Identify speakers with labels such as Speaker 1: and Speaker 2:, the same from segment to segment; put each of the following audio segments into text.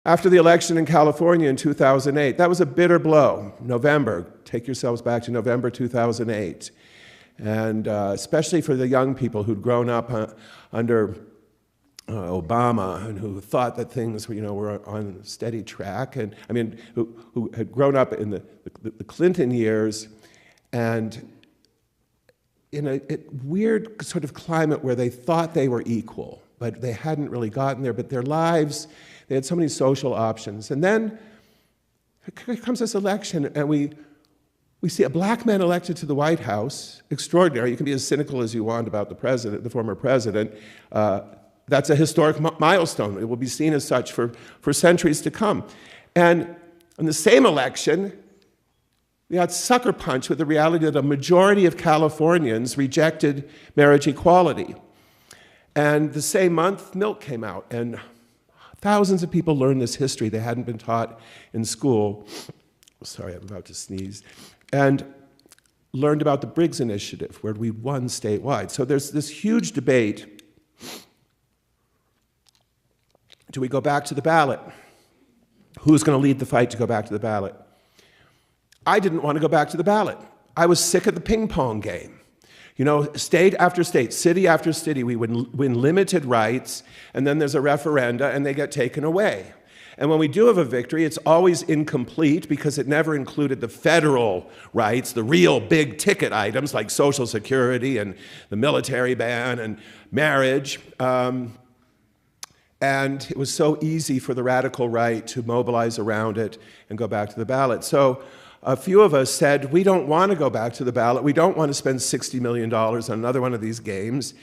Speaker 1: After the election in California in 2008, that was a bitter blow. November, take yourselves back to November 2008. And especially for the young people who'd grown up under Obama and who thought that things were on a steady track, and who had grown up in the Clinton years and in a weird sort of climate where they thought they were equal, but they hadn't really gotten there, but their lives, they had so many social options. And then here comes this election, and we see a black man elected to the White House. Extraordinary. You can be as cynical as you want about the president, the former president. That's a historic milestone. It will be seen as such for centuries to come. And in the same election, we got sucker punched with the reality that a majority of Californians rejected marriage equality. And the same month, Milk came out, and thousands of people learned this history they hadn't been taught in school. Sorry, I'm about to sneeze. And learned about the Briggs Initiative, where we won statewide. So there's this huge debate. Do we go back to the ballot? Who's going to lead the fight to go back to the ballot? I didn't want to go back to the ballot. I was sick of the ping pong game. State after state, city after city, we would win limited rights, and then there's a referenda, and they get taken away. And when we do have a victory, it's always incomplete because it never included the federal rights, the real big ticket items like Social Security and the military ban and marriage. And it was so easy for the radical right to mobilize around it and go back to the ballot. So a few of us said, we don't want to go back to the ballot. We don't want to spend $60 million on another one of these games.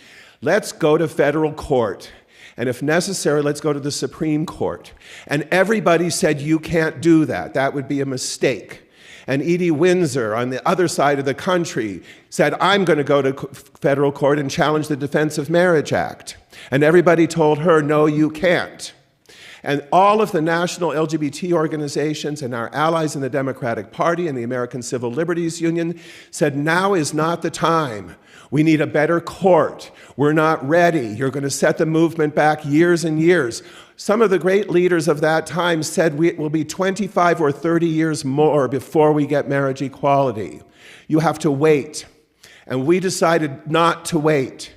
Speaker 1: Let's go to federal court. And if necessary, let's go to the Supreme Court. And everybody said, you can't do that. That would be a mistake. And Edie Windsor on the other side of the country said, I'm going to go to federal court and challenge the Defense of Marriage Act. And everybody told her, no, you can't. And all of the national LGBT organizations and our allies in the Democratic Party and the American Civil Liberties Union said, now is not the time. We need a better court. We're not ready. You're going to set the movement back years and years. Some of the great leaders of that time said it will be 25 or 30 years more before we get marriage equality. You have to wait. And we decided not to wait.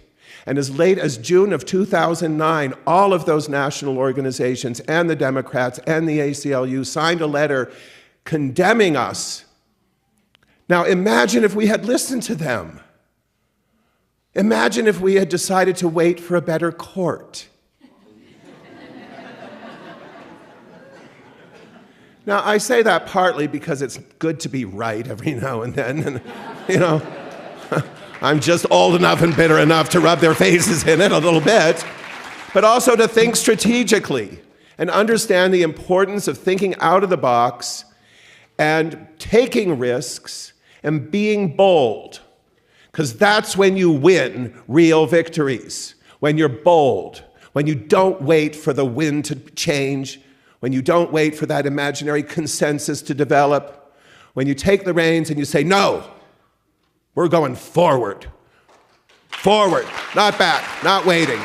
Speaker 1: And as late as June of 2009, all of those national organizations and the Democrats and the ACLU signed a letter condemning us. Now imagine if we had listened to them. Imagine if we had decided to wait for a better court. Now, I say that partly because it's good to be right every now and then, and, I'm just old enough and bitter enough to rub their faces in it a little bit, but also to think strategically and understand the importance of thinking out of the box and taking risks and being bold. Because that's when you win real victories, when you're bold, when you don't wait for the wind to change, when you don't wait for that imaginary consensus to develop, when you take the reins and you say, no, we're going forward. Forward, not back, not waiting.